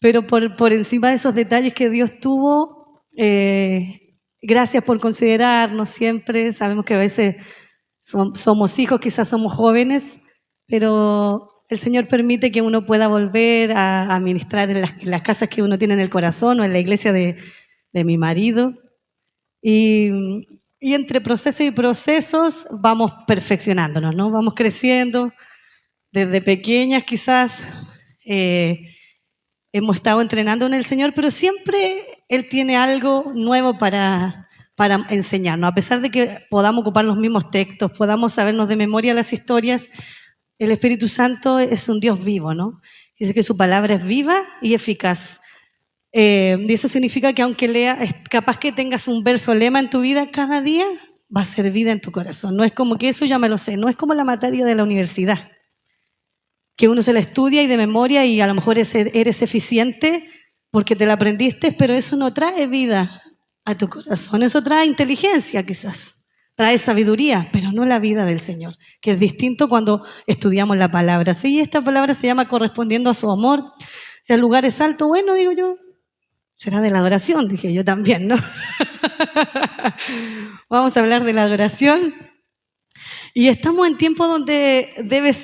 pero por encima de esos detalles que Dios tuvo, gracias por considerarnos siempre. Sabemos que a veces somos hijos, quizás somos jóvenes, pero el Señor permite que uno pueda volver a ministrar en las casas que uno tiene en el corazón o en la iglesia de mi marido. Y entre procesos y procesos vamos perfeccionándonos, ¿no? Vamos creciendo. Desde pequeñas quizás hemos estado entrenando en el Señor, pero siempre Él tiene algo nuevo para enseñarnos. A pesar de que podamos ocupar los mismos textos, podamos sabernos de memoria las historias, el Espíritu Santo es un Dios vivo, ¿no? Dice que su palabra es viva y eficaz. Y eso significa que aunque leas, capaz que tengas un verso lema en tu vida, cada día va a ser vida en tu corazón. No es como que eso ya me lo sé, no es como la materia de la universidad, que uno se la estudia y de memoria y a lo mejor eres eficiente porque te la aprendiste, pero eso no trae vida a tu corazón. Eso trae inteligencia quizás, trae sabiduría, pero no la vida del Señor, que es distinto cuando estudiamos la palabra. Sí, esta palabra se llama correspondiendo a su amor. Si el lugar es alto, bueno, digo yo, será de la adoración, dije yo también, ¿no? Vamos a hablar de la adoración. Y estamos en tiempo donde debemos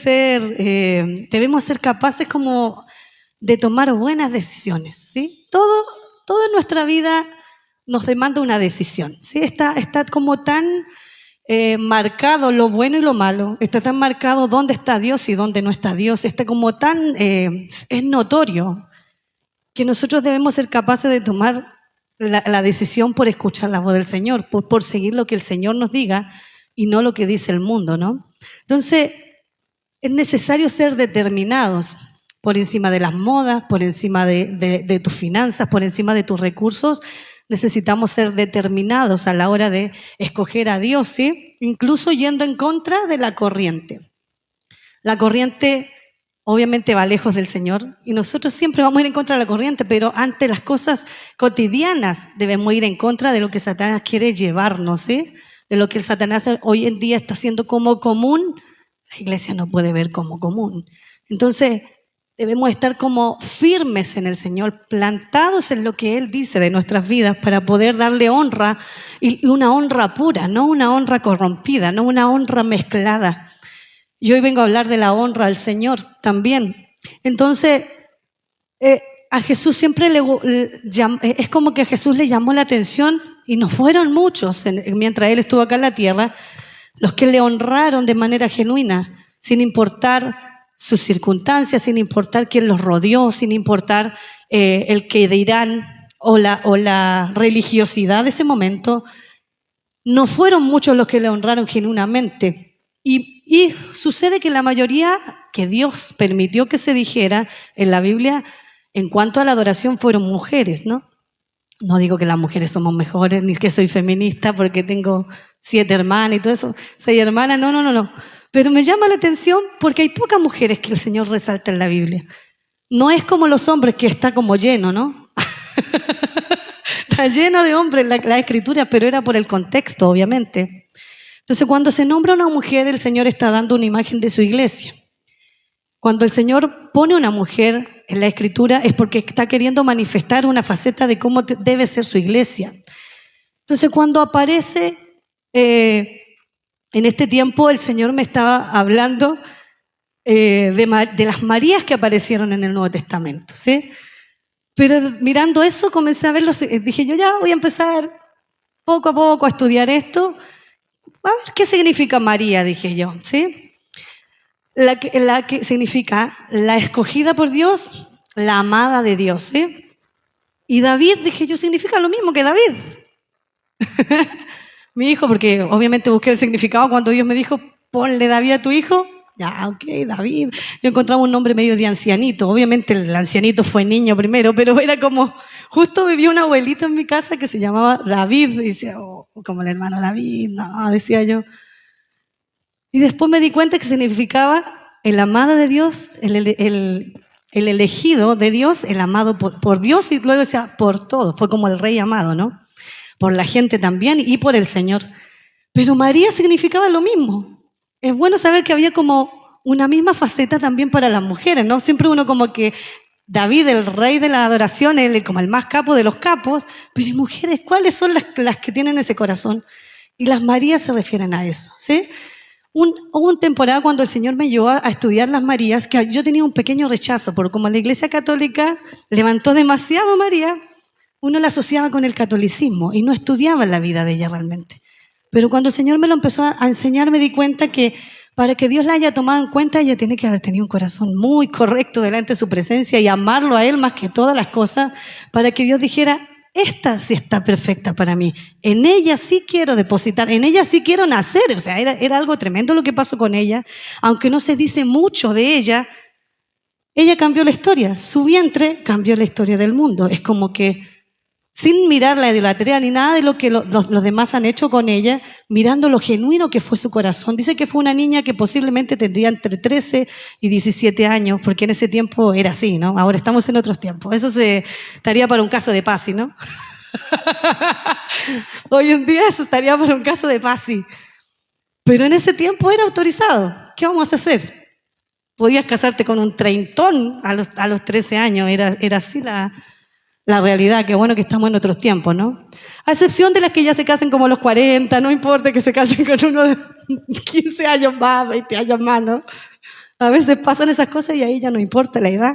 ser capaces como de tomar buenas decisiones, ¿sí? Todo en nuestra vida nos demanda una decisión, ¿sí? Está como tan marcado lo bueno y lo malo, está tan marcado dónde está Dios y dónde no está Dios, está como tan, es notorio que nosotros debemos ser capaces de tomar la decisión por escuchar la voz del Señor, por seguir lo que el Señor nos diga y no lo que dice el mundo, ¿no? Entonces, es necesario ser determinados por encima de las modas, por encima de tus finanzas, por encima de tus recursos. Necesitamos ser determinados a la hora de escoger a Dios, ¿sí? Incluso yendo en contra de la corriente. La corriente obviamente va lejos del Señor y nosotros siempre vamos a ir en contra de la corriente, pero ante las cosas cotidianas debemos ir en contra de lo que Satanás quiere llevarnos, ¿sí? De lo que el Satanás hoy en día está haciendo como común, la iglesia no puede ver como común. Entonces, debemos estar como firmes en el Señor, plantados en lo que Él dice de nuestras vidas para poder darle honra, y una honra pura, no una honra corrompida, no una honra mezclada. Y hoy vengo a hablar de la honra al Señor también. Entonces, a Jesús siempre es como que a Jesús le llamó la atención, y no fueron muchos mientras Él estuvo acá en la tierra, los que le honraron de manera genuina, sin importar sus circunstancias, sin importar quién los rodeó, sin importar el que dirán o la religiosidad de ese momento. No fueron muchos los que le honraron genuinamente. Y sucede que la mayoría que Dios permitió que se dijera en la Biblia en cuanto a la adoración fueron mujeres, ¿no? No digo que las mujeres somos mejores, ni que soy feminista porque tengo 7 hermanas y todo eso, 6 hermanas, no. Pero me llama la atención porque hay pocas mujeres que el Señor resalta en la Biblia. No es como los hombres, que está como lleno, ¿no? Está lleno de hombres la Escritura, pero era por el contexto, obviamente. Entonces, cuando se nombra una mujer, el Señor está dando una imagen de su iglesia. Cuando el Señor pone una mujer en la Escritura es porque está queriendo manifestar una faceta de cómo debe ser su iglesia. Entonces, cuando aparece en este tiempo, el Señor me estaba hablando de las Marías que aparecieron en el Nuevo Testamento, ¿sí? Pero mirando eso, comencé a verlo, dije yo ya voy a empezar poco a poco a estudiar esto. A ver qué significa María, dije yo, ¿sí? La que significa la escogida por Dios, la amada de Dios, ¿sí? Y David, dije yo, significa lo mismo que David. Mi hijo, porque obviamente busqué el significado cuando Dios me dijo, ponle David a tu hijo. Ya, ok, David. Yo encontraba un nombre medio de ancianito. Obviamente el ancianito fue niño primero, pero era como, justo vivía un abuelito en mi casa que se llamaba David. Y decía, oh, como el hermano David, no, decía yo. Y después me di cuenta que significaba el amado de Dios, el elegido de Dios, el amado por Dios, y luego decía por todo. Fue como el rey amado, ¿no? Por la gente también y por el Señor. Pero María significaba lo mismo. Es bueno saber que había como una misma faceta también para las mujeres, ¿no? Siempre uno como que David, el rey de la adoración, él como el más capo de los capos, pero ¿y mujeres cuáles son las que tienen ese corazón? Y las Marías se refieren a eso, ¿sí? Hubo una temporada cuando el Señor me llevó a estudiar las Marías, que yo tenía un pequeño rechazo, porque como la Iglesia Católica levantó demasiado a María, uno la asociaba con el catolicismo y no estudiaba la vida de ella realmente. Pero cuando el Señor me lo empezó a enseñar, me di cuenta que para que Dios la haya tomado en cuenta, ella tiene que haber tenido un corazón muy correcto delante de su presencia y amarlo a Él más que todas las cosas, para que Dios dijera, esta sí está perfecta para mí, en ella sí quiero depositar, en ella sí quiero nacer. O sea, era algo tremendo lo que pasó con ella, aunque no se dice mucho de ella cambió la historia, su vientre cambió la historia del mundo. Es como que sin mirar la idolatría ni nada de lo que los demás han hecho con ella, mirando lo genuino que fue su corazón. Dice que fue una niña que posiblemente tendría entre 13 y 17 años, porque en ese tiempo era así, ¿no? Ahora estamos en otros tiempos. Eso se estaría para un caso de Pasi, ¿no? Hoy en día eso estaría para un caso de Pasi. Pero en ese tiempo era autorizado. ¿Qué vamos a hacer? Podías casarte con un treintón a los 13 años. Era así la realidad. Qué bueno que estamos en otros tiempos, ¿no? A excepción de las que ya se casen como a los 40, no importa que se casen con uno de 15 años más, 20 años más, ¿no? A veces pasan esas cosas y ahí ya no importa la edad.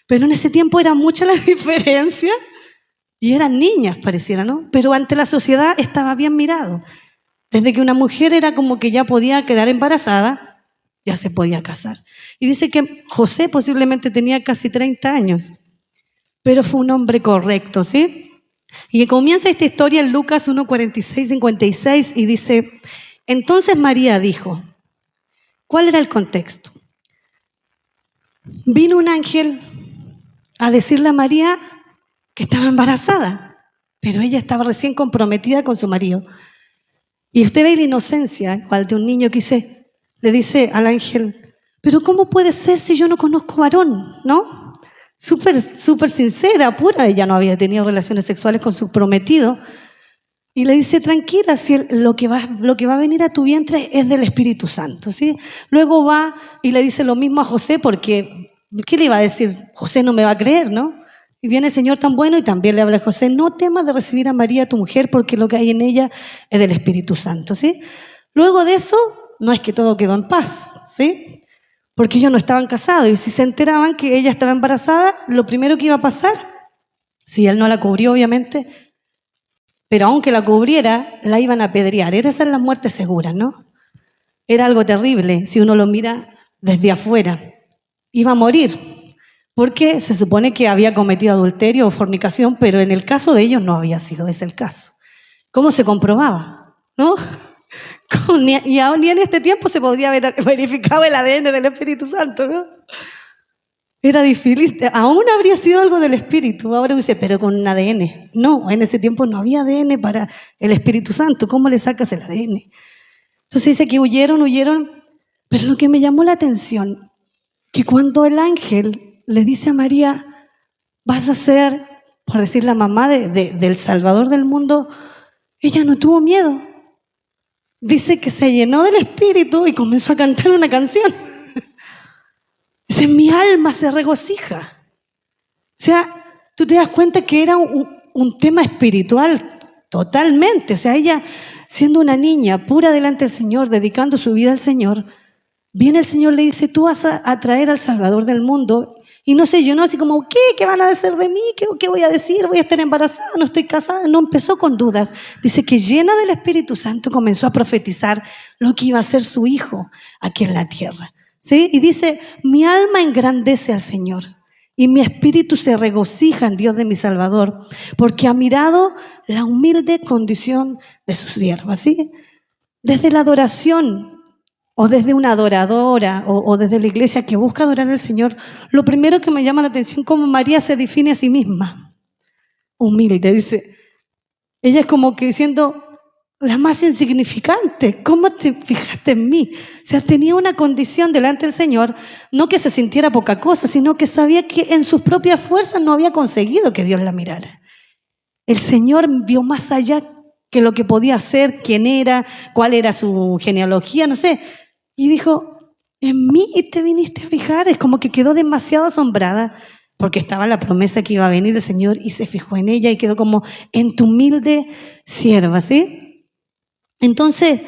Pero en ese tiempo era mucha la diferencia y eran niñas, pareciera, ¿no? Pero ante la sociedad estaba bien mirado. Desde que una mujer era como que ya podía quedar embarazada, ya se podía casar. Y dice que José posiblemente tenía casi 30 años. Pero fue un hombre correcto, ¿sí? Y comienza esta historia en Lucas 1:46-56 y dice, entonces María dijo, ¿cuál era el contexto? Vino un ángel a decirle a María que estaba embarazada, pero ella estaba recién comprometida con su marido. Y usted ve la inocencia, igual de un niño que le dice al ángel, pero ¿cómo puede ser si yo no conozco varón, no? Súper sincera, pura, ella no había tenido relaciones sexuales con su prometido. Y le dice, tranquila, si lo que va a venir a tu vientre es del Espíritu Santo, ¿sí? Luego va y le dice lo mismo a José, porque, ¿qué le iba a decir? José no me va a creer, ¿no? Y viene el Señor tan bueno y también le habla a José, no temas de recibir a María, tu mujer, porque lo que hay en ella es del Espíritu Santo, ¿sí? Luego de eso, no es que todo quedó en paz, ¿sí? Porque ellos no estaban casados y si se enteraban que ella estaba embarazada, lo primero que iba a pasar, si él no la cubrió obviamente, pero aunque la cubriera, la iban a apedrear. Esas eran las muertes seguras, ¿no? Era algo terrible si uno lo mira desde afuera. Iba a morir, porque se supone que había cometido adulterio o fornicación, pero en el caso de ellos no había sido ese el caso. ¿Cómo se comprobaba? ¿No? Ni en este tiempo se podría haber verificado el ADN del Espíritu Santo, ¿no? Era difícil, aún habría sido algo del Espíritu. Ahora dice, pero con un ADN. No, en ese tiempo no había ADN para el Espíritu Santo. ¿Cómo le sacas el ADN? Entonces dice que huyeron, pero lo que me llamó la atención, que cuando el ángel le dice a María, vas a ser, por decir, la mamá del Salvador del mundo, ella no tuvo miedo. Dice que se llenó del Espíritu y comenzó a cantar una canción. Dice, mi alma se regocija. O sea, tú te das cuenta que era un tema espiritual totalmente. O sea, ella, siendo una niña pura delante del Señor, dedicando su vida al Señor, viene el Señor, le dice, tú vas a traer al Salvador del mundo. Y no se llenó así como, ¿qué van a decir de mí? ¿Qué voy a decir? ¿Voy a estar embarazada? ¿No estoy casada? No empezó con dudas. Dice que llena del Espíritu Santo comenzó a profetizar lo que iba a ser su hijo aquí en la tierra. ¿Sí? Y dice, mi alma engrandece al Señor y mi espíritu se regocija en Dios de mi Salvador, porque ha mirado la humilde condición de su sierva. ¿Sí? Desde la adoración, o desde una adoradora, o desde la iglesia que busca adorar al Señor, lo primero que me llama la atención es cómo María se define a sí misma. Humilde, dice. Ella es como que diciendo, la más insignificante, ¿cómo te fijaste en mí? O sea, tenía una condición delante del Señor, no que se sintiera poca cosa, sino que sabía que en sus propias fuerzas no había conseguido que Dios la mirara. El Señor vio más allá que lo que podía hacer, quién era, cuál era su genealogía, no sé. Y dijo, en mí te viniste a fijar. Es como que quedó demasiado asombrada porque estaba la promesa que iba a venir el Señor y se fijó en ella y quedó como en tu humilde sierva, ¿sí? Entonces,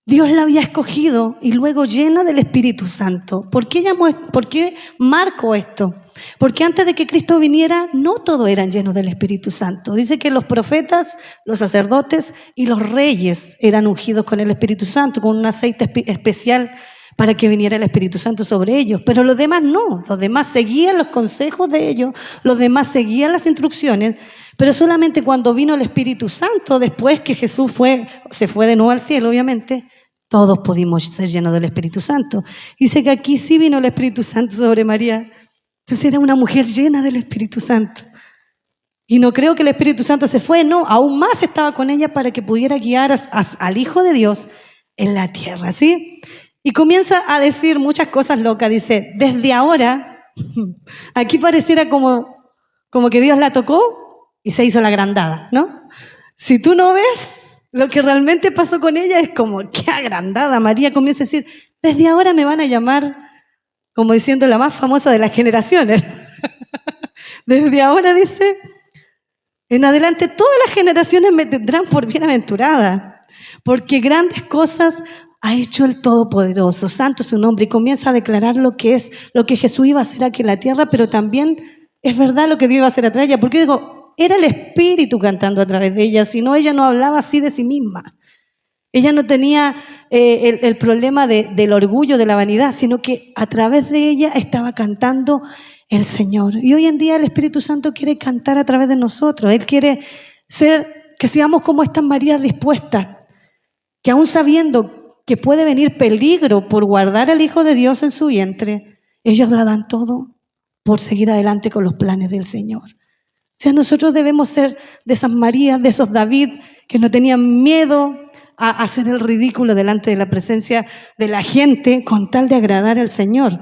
Dios la había escogido y luego llena del Espíritu Santo. ¿Por qué marco esto? Porque antes de que Cristo viniera, no todos eran llenos del Espíritu Santo. Dice que los profetas, los sacerdotes y los reyes eran ungidos con el Espíritu Santo, con un aceite especial para que viniera el Espíritu Santo sobre ellos. Pero los demás no, los demás seguían los consejos de ellos, los demás seguían las instrucciones, pero solamente cuando vino el Espíritu Santo, después que Jesús se fue de nuevo al cielo, obviamente, todos pudimos ser llenos del Espíritu Santo. Dice que aquí sí vino el Espíritu Santo sobre María. Entonces era una mujer llena del Espíritu Santo. Y no creo que el Espíritu Santo se fue, no, aún más estaba con ella para que pudiera guiar al Hijo de Dios en la tierra, ¿sí? Y comienza a decir muchas cosas locas, dice, desde ahora, aquí pareciera como que Dios la tocó y se hizo la agrandada, ¿no? Si tú no ves, lo que realmente pasó con ella es como, qué agrandada. María comienza a decir, desde ahora me van a llamar, como diciendo, la más famosa de las generaciones. Desde ahora, dice, en adelante todas las generaciones me tendrán por bienaventurada, porque grandes cosas ha hecho el Todopoderoso, santo es su nombre, y comienza a declarar lo que Jesús iba a hacer aquí en la tierra, pero también es verdad lo que Dios iba a hacer a través de ella, porque digo, era el Espíritu cantando a través de ella, si no ella no hablaba así de sí misma. Ella no tenía el problema del orgullo, de la vanidad, sino que a través de ella estaba cantando el Señor. Y hoy en día el Espíritu Santo quiere cantar a través de nosotros. Él quiere que seamos como estas Marías dispuestas, que aún sabiendo que puede venir peligro por guardar al Hijo de Dios en su vientre, ellos la dan todo por seguir adelante con los planes del Señor. O sea, nosotros debemos ser de esas Marías, de esos David, que no tenían miedo a hacer el ridículo delante de la presencia de la gente con tal de agradar al Señor,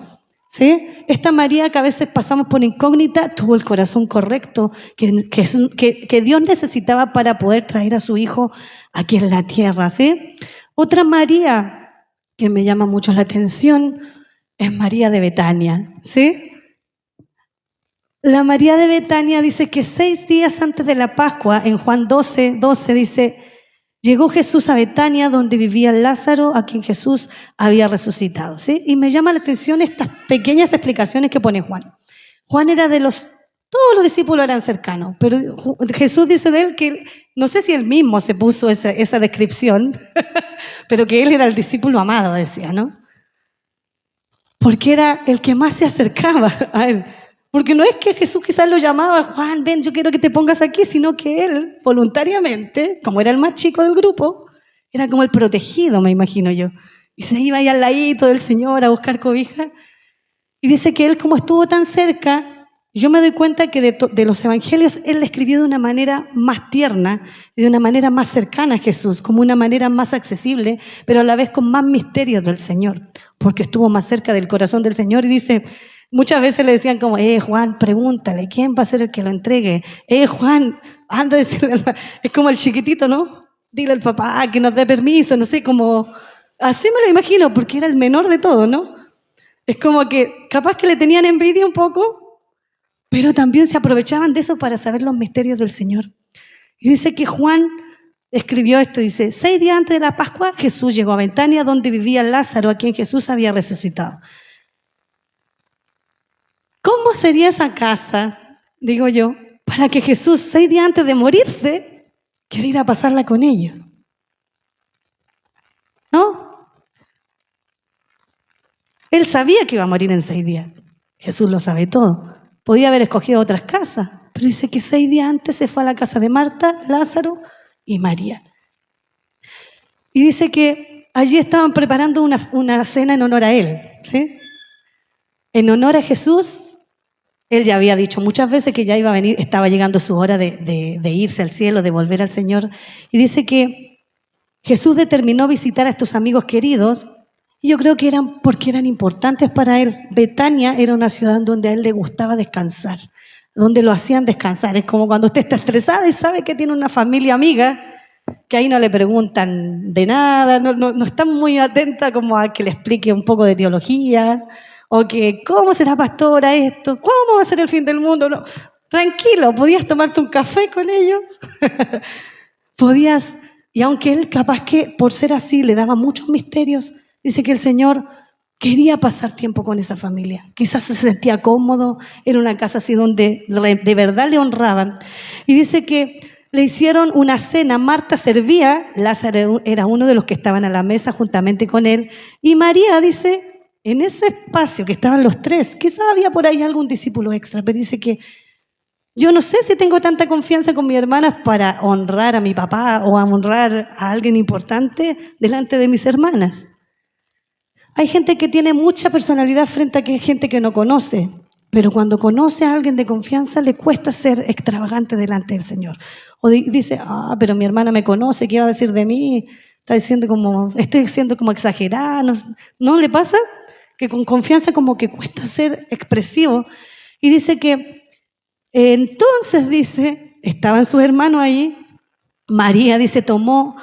¿sí? Esta María que a veces pasamos por incógnita tuvo el corazón correcto que Dios necesitaba para poder traer a su Hijo aquí en la tierra, ¿sí? Otra María que me llama mucho la atención es María de Betania, ¿sí? La María de Betania dice que 6 días antes de la Pascua, en Juan 12 dice, llegó Jesús a Betania donde vivía Lázaro, a quien Jesús había resucitado, ¿sí? Y me llama la atención estas pequeñas explicaciones que pone Juan. Juan era todos los discípulos eran cercanos, pero Jesús dice de él que, no sé si él mismo se puso esa descripción, pero que él era el discípulo amado, decía, ¿no? Porque era el que más se acercaba a él. Porque no es que Jesús quizás lo llamaba, Juan, ven, yo quiero que te pongas aquí, sino que él, voluntariamente, como era el más chico del grupo, era como el protegido, me imagino yo. Y se iba ahí al ladito del Señor a buscar cobija. Y dice que él, como estuvo tan cerca, yo me doy cuenta que de los evangelios él le escribió de una manera más tierna y de una manera más cercana a Jesús, como una manera más accesible, pero a la vez con más misterios del Señor, porque estuvo más cerca del corazón del Señor. Y dice, muchas veces le decían como, Juan, pregúntale, ¿quién va a ser el que lo entregue? Juan, anda a decirle, es como el chiquitito, ¿no? Dile al papá que nos dé permiso, no sé, como, así me lo imagino, porque era el menor de todo, ¿no? Es como que capaz que le tenían envidia un poco, pero también se aprovechaban de eso para saber los misterios del Señor. Y dice que Juan escribió esto, dice, 6 días antes de la Pascua, Jesús llegó a Betania, donde vivía Lázaro, a quien Jesús había resucitado. ¿Cómo sería esa casa, digo yo, para que Jesús, 6 días antes de morirse, quiera ir a pasarla con ellos? ¿No? Él sabía que iba a morir en 6 días. Jesús lo sabe todo. Podía haber escogido otras casas, pero dice que 6 días antes se fue a la casa de Marta, Lázaro y María. Y dice que allí estaban preparando una cena en honor a él, ¿sí? En honor a Jesús. Él ya había dicho muchas veces que ya iba a venir, estaba llegando su hora de irse al cielo, de volver al Señor. Y dice que Jesús determinó visitar a estos amigos queridos, y yo creo que eran porque eran importantes para él. Betania era una ciudad donde a él le gustaba descansar, donde lo hacían descansar. Es como cuando usted está estresado y sabe que tiene una familia amiga, que ahí no le preguntan de nada, no están muy atentas como a que le explique un poco de teología, o que ¿cómo será pastora esto? ¿Cómo va a ser el fin del mundo? No, tranquilo, podías tomarte un café con ellos, podías, y aunque él capaz que por ser así le daba muchos misterios, dice que el Señor quería pasar tiempo con esa familia. Quizás se sentía cómodo, era una casa así donde de verdad le honraban. Y dice que le hicieron una cena, Marta servía, Lázaro era uno de los que estaban a la mesa juntamente con él, y María dice, en ese espacio que estaban los tres, quizás había por ahí algún discípulo extra, pero dice que yo no sé si tengo tanta confianza con mis hermanas para honrar a mi papá o a honrar a alguien importante delante de mis hermanas. Hay gente que tiene mucha personalidad frente a gente que no conoce, pero cuando conoce a alguien de confianza le cuesta ser extravagante delante del Señor. O dice, pero mi hermana me conoce, ¿qué va a decir de mí? Está diciendo estoy siendo como exagerada. ¿No le pasa? Que con confianza como que cuesta ser expresivo. Y dice que entonces, dice, estaban sus hermanos ahí, María, dice, tomó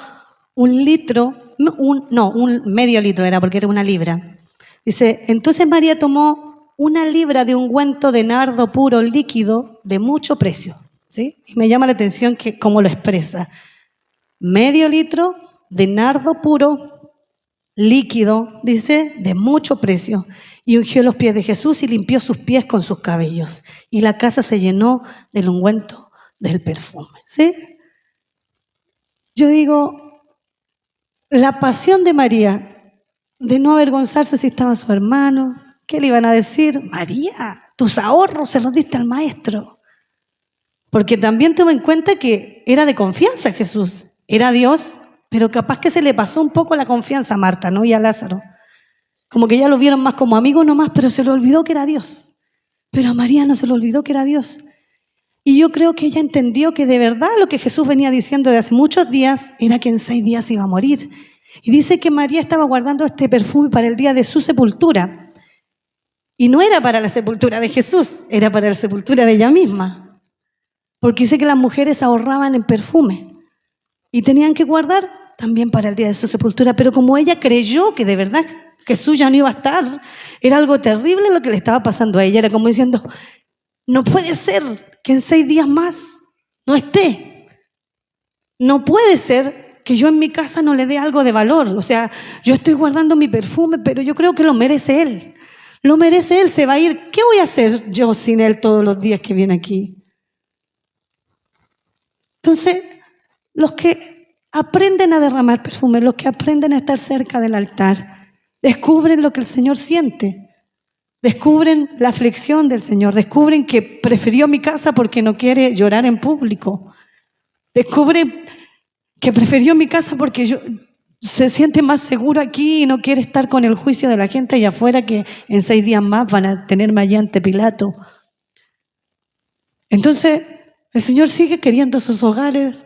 un medio litro era porque era una libra. Dice, entonces María tomó una libra de ungüento de nardo puro líquido de mucho precio. ¿Sí? Y me llama la atención que cómo lo expresa. Medio litro de nardo puro líquido, dice, de mucho precio. Y ungió los pies de Jesús y limpió sus pies con sus cabellos. Y la casa se llenó del ungüento del perfume. ¿Sí? Yo digo, la pasión de María, de no avergonzarse si estaba su hermano, ¿qué le iban a decir? María, tus ahorros se los diste al maestro. Porque también tuvo en cuenta que era de confianza Jesús, era Dios, pero capaz que se le pasó un poco la confianza a Marta, ¿no? Y a Lázaro. Como que ya lo vieron más como amigos nomás, pero se le olvidó que era Dios. Pero a María no se le olvidó que era Dios. Y yo creo que ella entendió que de verdad lo que Jesús venía diciendo de hace muchos días era que en 6 días iba a morir. Y dice que María estaba guardando este perfume para el día de su sepultura. Y no era para la sepultura de Jesús, era para la sepultura de ella misma. Porque dice que las mujeres ahorraban en perfume y tenían que guardar también para el día de su sepultura. Pero como ella creyó que de verdad Jesús ya no iba a estar, era algo terrible lo que le estaba pasando a ella. Era como diciendo, no puede ser que en 6 días más no esté. No puede ser que yo en mi casa no le dé algo de valor. O sea, yo estoy guardando mi perfume, pero yo creo que lo merece él. Lo merece él, se va a ir. ¿Qué voy a hacer yo sin él todos los días que viene aquí? Entonces, los que aprenden a derramar perfume, los que aprenden a estar cerca del altar, descubren lo que el Señor siente, descubren la aflicción del Señor, descubren que prefirió mi casa porque no quiere llorar en público, descubren que prefirió mi casa porque se siente más seguro aquí y no quiere estar con el juicio de la gente allá afuera que en 6 días más van a tenerme allá ante Pilato. Entonces, el Señor sigue queriendo sus hogares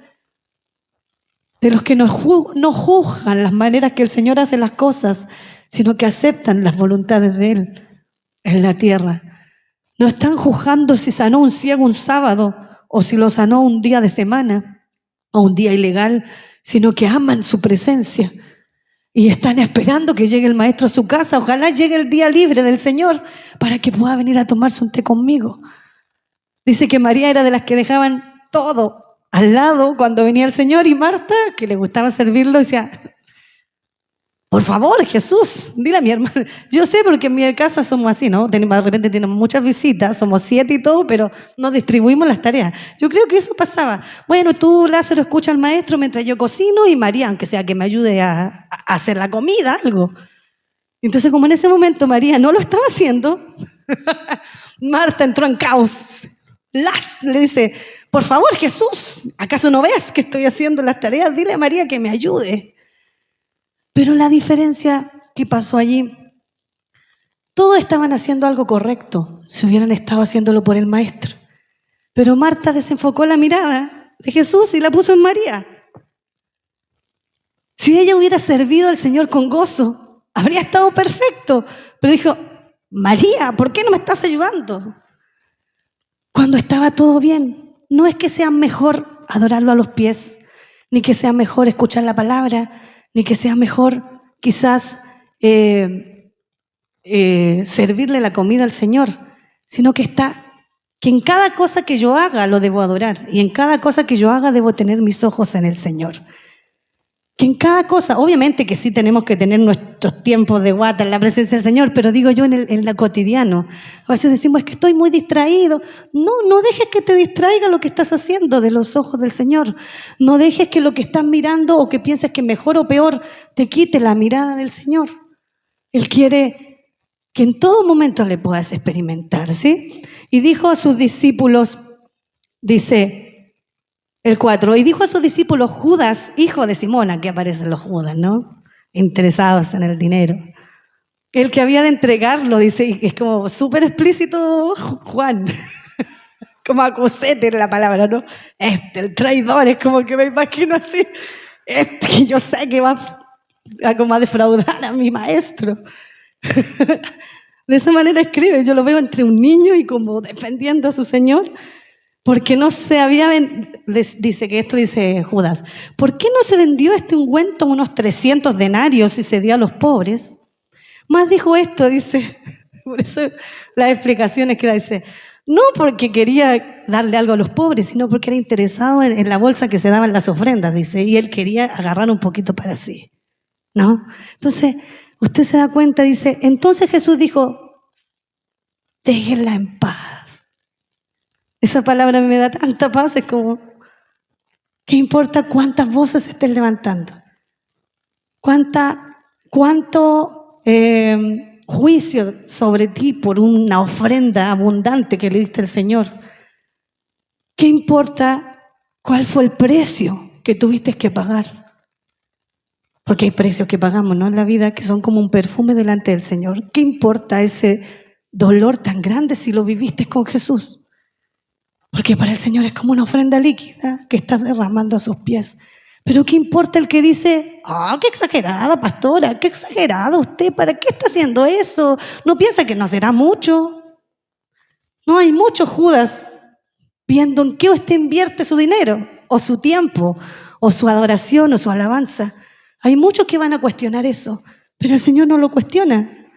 de los que no juzgan las maneras que el Señor hace las cosas, sino que aceptan las voluntades de Él en la tierra. No están juzgando si sanó un ciego un sábado o si lo sanó un día de semana o un día ilegal, sino que aman su presencia y están esperando que llegue el maestro a su casa. Ojalá llegue el día libre del Señor para que pueda venir a tomarse un té conmigo. Dice que María era de las que dejaban todo al lado cuando venía el Señor, y Marta, que le gustaba servirlo, decía, por favor, Jesús, dile a mi hermano. Yo sé porque en mi casa somos así, ¿no? De repente tenemos muchas visitas, somos 7 y todo, pero nos distribuimos las tareas. Yo creo que eso pasaba. Bueno, tú, Lázaro, escucha al maestro mientras yo cocino, y María, aunque sea que me ayude a hacer la comida, algo. Entonces, como en ese momento María no lo estaba haciendo, Marta entró en caos. Le dice, por favor, Jesús, ¿acaso no ves que estoy haciendo las tareas? Dile a María que me ayude. Pero la diferencia que pasó allí, todos estaban haciendo algo correcto si hubieran estado haciéndolo por el maestro. Pero Marta desenfocó la mirada de Jesús y la puso en María. Si ella hubiera servido al Señor con gozo, habría estado perfecto. Pero dijo, María, ¿por qué no me estás ayudando? Cuando estaba todo bien, no es que sea mejor adorarlo a los pies, ni que sea mejor escuchar la palabra, ni que sea mejor quizás servirle la comida al Señor, sino que en cada cosa que yo haga lo debo adorar y en cada cosa que yo haga debo tener mis ojos en el Señor. Que en cada cosa, obviamente que sí tenemos que tener nuestros tiempos de guata en la presencia del Señor, pero digo yo en lo cotidiano. A veces decimos, es que estoy muy distraído. No dejes que te distraiga lo que estás haciendo de los ojos del Señor. No dejes que lo que estás mirando o que pienses que mejor o peor te quite la mirada del Señor. Él quiere que en todo momento le puedas experimentar, ¿sí? Y dijo a sus discípulos, dice el 4, y dijo a sus discípulos, Judas, hijo de Simón, aquí aparecen los Judas, ¿no? Interesados en el dinero. El que había de entregarlo, dice, y es como súper explícito Juan, como acusete en la palabra, ¿no? El traidor, es como que me imagino así, que yo sé que va como a defraudar a mi maestro. De esa manera escribe, yo lo veo entre un niño y como defendiendo a su Señor, porque no se había dice que esto dice Judas, ¿por qué no se vendió este ungüento unos 300 denarios y se dio a los pobres? Más dijo esto, dice, por eso las explicaciones que da, dice, no porque quería darle algo a los pobres, sino porque era interesado en la bolsa que se daban las ofrendas, dice, y él quería agarrar un poquito para sí, ¿no? Entonces, usted se da cuenta, dice, entonces Jesús dijo, déjenla en paz. Esa palabra me da tanta paz, es como, ¿qué importa cuántas voces se estén levantando? ¿Cuánto juicio sobre ti por una ofrenda abundante que le diste al Señor? ¿Qué importa cuál fue el precio que tuviste que pagar? Porque hay precios que pagamos, ¿no? En la vida que son como un perfume delante del Señor. ¿Qué importa ese dolor tan grande si lo viviste con Jesús? Porque para el Señor es como una ofrenda líquida que estás derramando a sus pies. Pero ¿qué importa el que dice, qué exagerada, pastora, qué exagerada usted, ¿para qué está haciendo eso? ¿No piensa que no será mucho? No, hay muchos Judas viendo en qué usted invierte su dinero, o su tiempo, o su adoración, o su alabanza. Hay muchos que van a cuestionar eso, pero el Señor no lo cuestiona.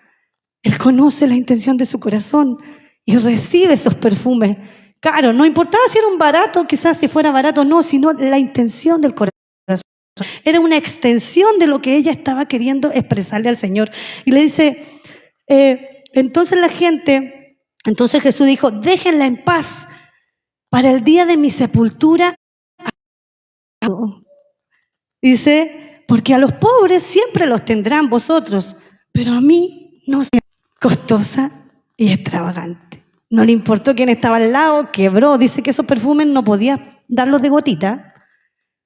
Él conoce la intención de su corazón y recibe esos perfumes. Claro, no importaba si era un barato, quizás si fuera barato o no, sino la intención del corazón. Era una extensión de lo que ella estaba queriendo expresarle al Señor. Y le dice, entonces Jesús dijo, déjenla en paz, para el día de mi sepultura. Dice, porque a los pobres siempre los tendrán vosotros, pero a mí no sea costosa y extravagante. No le importó quién estaba al lado, quebró. Dice que esos perfumes no podía darlos de gotita.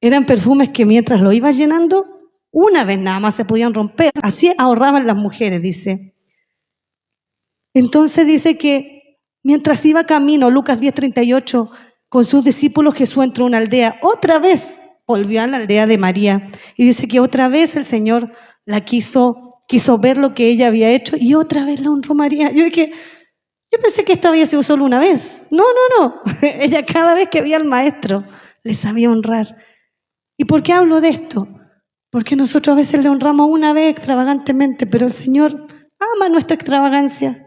Eran perfumes que mientras lo iba llenando, una vez nada más se podían romper. Así ahorraban las mujeres, dice. Entonces dice que mientras iba camino, Lucas 10:38, con sus discípulos, Jesús entró a una aldea. Otra vez volvió a la aldea de María. Y dice que otra vez el Señor la quiso ver lo que ella había hecho y otra vez la honró María. Yo pensé que esto había sido solo una vez. No. Ella cada vez que veía al maestro le sabía honrar. ¿Y por qué hablo de esto? Porque nosotros a veces le honramos una vez extravagantemente, pero el Señor ama nuestra extravagancia.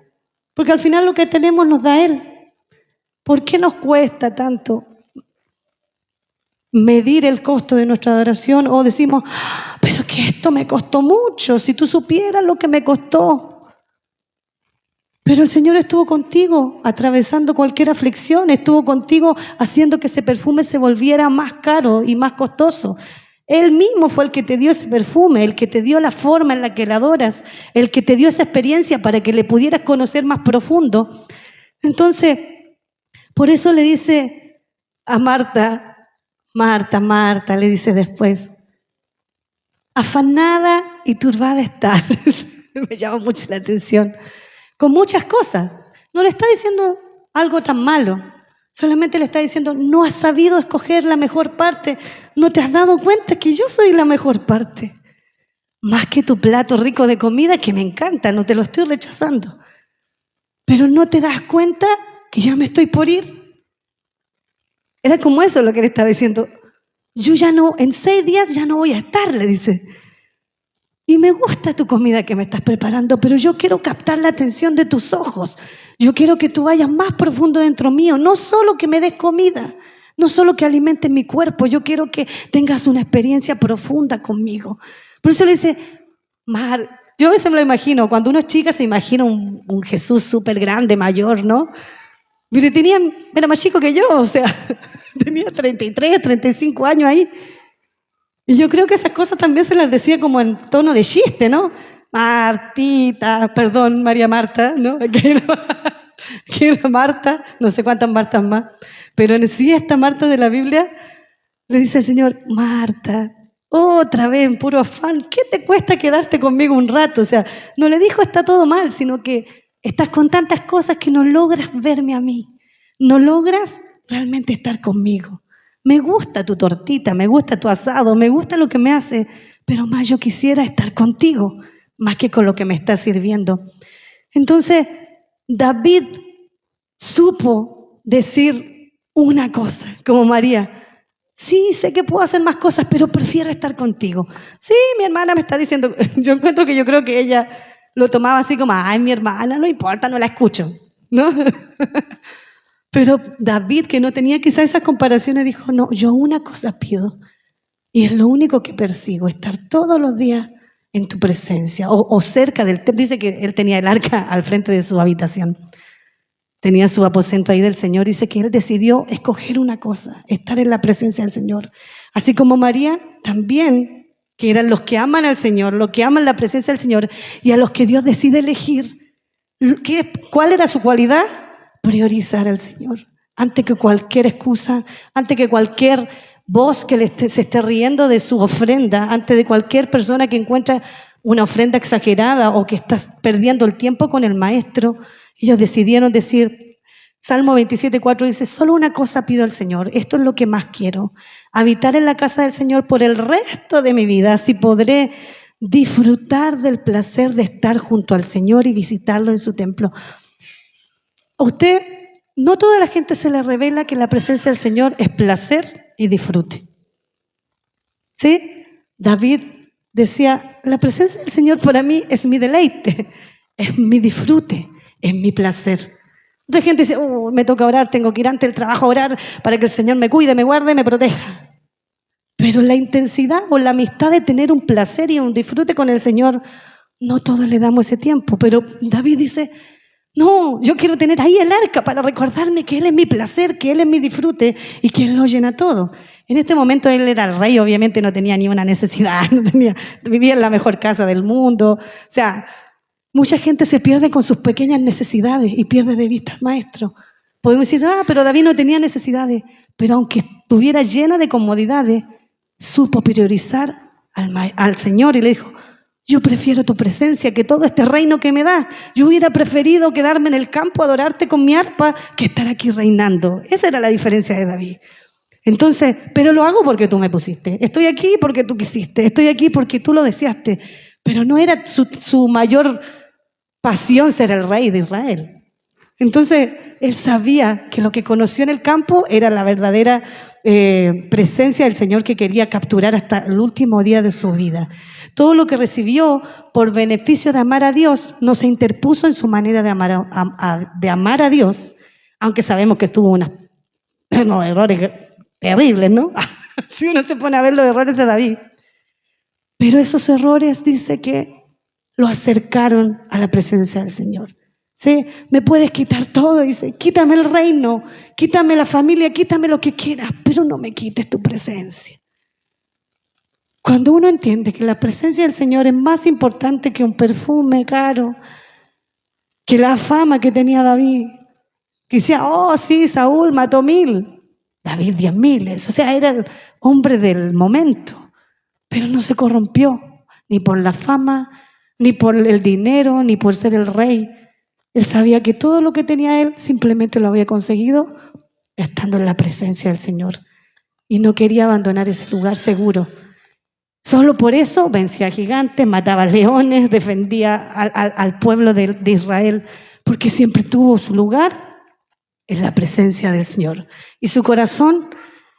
Porque al final lo que tenemos nos da Él. ¿Por qué nos cuesta tanto medir el costo de nuestra adoración? O decimos, pero que esto me costó mucho, si tú supieras lo que me costó. Pero el Señor estuvo contigo atravesando cualquier aflicción, estuvo contigo haciendo que ese perfume se volviera más caro y más costoso. Él mismo fue el que te dio ese perfume, el que te dio la forma en la que le adoras, el que te dio esa experiencia para que le pudieras conocer más profundo. Entonces, por eso le dice a Marta, Marta, le dice después, afanada y turbada estás. Me llama mucho la atención. Con muchas cosas. No le está diciendo algo tan malo. Solamente le está diciendo, no has sabido escoger la mejor parte. No te has dado cuenta que yo soy la mejor parte. Más que tu plato rico de comida, que me encanta, no te lo estoy rechazando. Pero no te das cuenta que ya me estoy por ir. Era como eso lo que le estaba diciendo. Yo ya no, en 6 días ya no voy a estar, le dice. y me gusta tu comida que me estás preparando, pero yo quiero captar la atención de tus ojos. Yo quiero que tú vayas más profundo dentro mío, no solo que me des comida, no solo que alimentes mi cuerpo, yo quiero que tengas una experiencia profunda conmigo. Por eso le dice, Mar, yo a veces me lo imagino, cuando uno es chica se imagina un Jesús súper grande, mayor, ¿no? Pero era más chico que yo, o sea, tenía 33, 35 años ahí. Y yo creo que esas cosas también se las decía como en tono de chiste, ¿no? Martita, perdón, María Marta, ¿no? Aquí era Marta, no sé cuántas Martas más. Pero en sí, esta Marta de la Biblia le dice al Señor, Marta, otra vez en puro afán, ¿qué te cuesta quedarte conmigo un rato? O sea, no le dijo está todo mal, sino que estás con tantas cosas que no logras verme a mí. No logras realmente estar conmigo. Me gusta tu tortita, me gusta tu asado, me gusta lo que me hace, pero más yo quisiera estar contigo, más que con lo que me estás sirviendo. Entonces, David supo decir una cosa, como María. Sí, sé que puedo hacer más cosas, pero prefiero estar contigo. Sí, mi hermana me está diciendo, yo creo que ella lo tomaba así como, ay, mi hermana, no importa, no la escucho, ¿no? Pero David, que no tenía quizás esas comparaciones, dijo, no, yo una cosa pido, y es lo único que persigo, estar todos los días en tu presencia, o cerca del templo. Dice que él tenía el arca al frente de su habitación. Tenía su aposento ahí del Señor. Dice que él decidió escoger una cosa, estar en la presencia del Señor. Así como María también, que eran los que aman al Señor, los que aman la presencia del Señor, y a los que Dios decide elegir. ¿Cuál era su cualidad? Priorizar al Señor. Antes que cualquier excusa, antes que cualquier voz que se esté riendo de su ofrenda, antes de cualquier persona que encuentra una ofrenda exagerada o que está perdiendo el tiempo con el maestro. Ellos decidieron decir, Salmo 27:4 dice, solo una cosa pido al Señor, esto es lo que más quiero, habitar en la casa del Señor por el resto de mi vida, así podré disfrutar del placer de estar junto al Señor y visitarlo en su templo. A usted, no toda la gente se le revela que la presencia del Señor es placer y disfrute. ¿Sí? David decía, la presencia del Señor para mí es mi deleite, es mi disfrute, es mi placer. Otra gente dice, me toca orar, tengo que ir antes del trabajo a orar para que el Señor me cuide, me guarde, me proteja. Pero la intensidad o la amistad de tener un placer y un disfrute con el Señor, no todos le damos ese tiempo. Pero David dice, no, yo quiero tener ahí el arca para recordarme que Él es mi placer, que Él es mi disfrute y que Él lo llena todo. En este momento él era el rey, obviamente no tenía ni una necesidad, vivía en la mejor casa del mundo. O sea, mucha gente se pierde con sus pequeñas necesidades y pierde de vista al maestro. Podemos decir, pero David no tenía necesidades, pero aunque estuviera lleno de comodidades, supo priorizar al Señor y le dijo, yo prefiero tu presencia que todo este reino que me das. Yo hubiera preferido quedarme en el campo a adorarte con mi arpa que estar aquí reinando. Esa era la diferencia de David. Entonces, pero lo hago porque tú me pusiste. Estoy aquí porque tú quisiste. Estoy aquí porque tú lo deseaste. Pero no era su mayor pasión ser el rey de Israel. Entonces, él sabía que lo que conoció en el campo era la verdadera presencia del Señor que quería capturar hasta el último día de su vida. Todo lo que recibió por beneficio de amar a Dios no se interpuso en su manera de amar a Dios, aunque sabemos que tuvo unos errores terribles, ¿no? Si uno se pone a ver los errores de David. Pero esos errores dice que lo acercaron a la presencia del Señor. ¿Sí? Me puedes quitar todo, dice, quítame el reino, quítame la familia, quítame lo que quieras, pero no me quites tu presencia. Cuando uno entiende que la presencia del Señor es más importante que un perfume caro, que la fama que tenía David, que decía, sí, Saúl mató 1000, David 10.000, o sea, era el hombre del momento, pero no se corrompió, ni por la fama, ni por el dinero, ni por ser el rey. Él sabía que todo lo que tenía él simplemente lo había conseguido estando en la presencia del Señor. Y no quería abandonar ese lugar seguro. Solo por eso vencía a gigantes, mataba leones, defendía al pueblo de Israel, porque siempre tuvo su lugar en la presencia del Señor y su corazón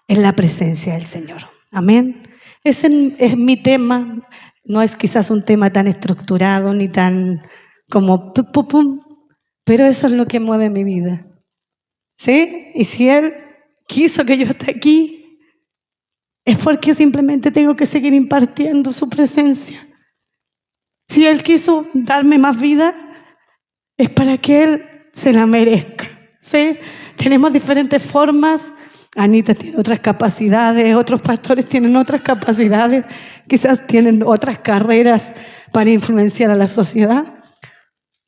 en la presencia del Señor. Amén. Ese es mi tema. No es quizás un tema tan estructurado ni tan como pum, pum, pum, pero eso es lo que mueve mi vida. ¿Sí? Y si Él quiso que yo esté aquí, es porque simplemente tengo que seguir impartiendo su presencia. Si Él quiso darme más vida, es para que Él se la merezca. ¿Sí? Tenemos diferentes formas. Anita tiene otras capacidades, otros pastores tienen otras capacidades, quizás tienen otras carreras para influenciar a la sociedad.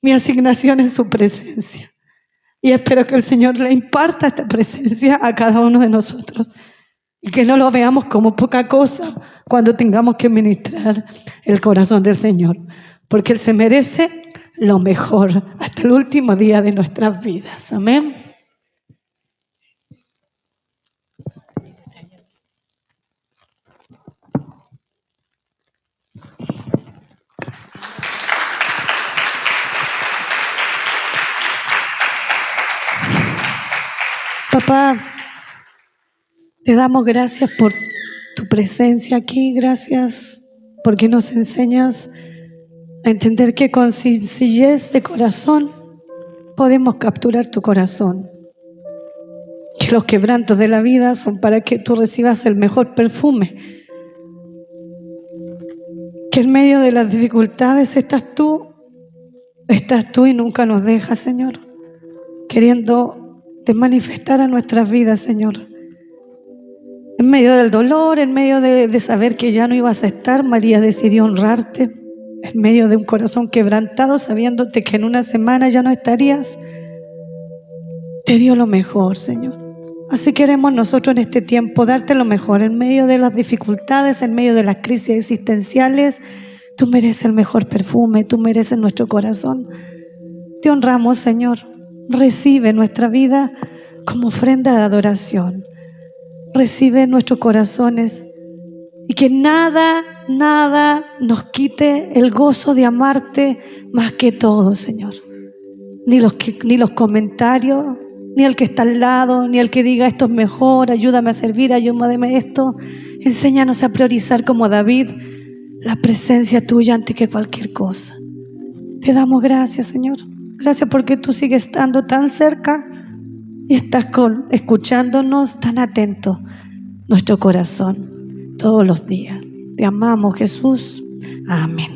Mi asignación es su presencia. Y espero que el Señor le imparta esta presencia a cada uno de nosotros. Y que no lo veamos como poca cosa cuando tengamos que ministrar el corazón del Señor. Porque Él se merece lo mejor hasta el último día de nuestras vidas. Amén. Papá, te damos gracias por tu presencia aquí, gracias porque nos enseñas a entender que con sencillez de corazón podemos capturar tu corazón. Que los quebrantos de la vida son para que tú recibas el mejor perfume. Que en medio de las dificultades estás tú y nunca nos dejas, Señor, queriendo de manifestar a nuestras vidas, Señor. En medio del dolor, en medio de saber que ya no ibas a estar, María decidió honrarte. En medio de un corazón quebrantado, sabiéndote que en una semana ya no estarías, te dio lo mejor, Señor. Así queremos nosotros en este tiempo darte lo mejor. En medio de las dificultades, en medio de las crisis existenciales, tú mereces el mejor perfume, tú mereces nuestro corazón. Te honramos, Señor. Recibe nuestra vida como ofrenda de adoración. Recibe nuestros corazones y que nada nos quite el gozo de amarte más que todo, Señor. Ni los comentarios, ni el que está al lado, ni el que diga esto es mejor, ayúdame a servir, ayúdame esto. Enséñanos a priorizar como David la presencia tuya antes que cualquier cosa. Te damos gracias, Señor. Gracias porque tú sigues estando tan cerca y estás escuchándonos tan atento nuestro corazón todos los días. Te amamos, Jesús. Amén.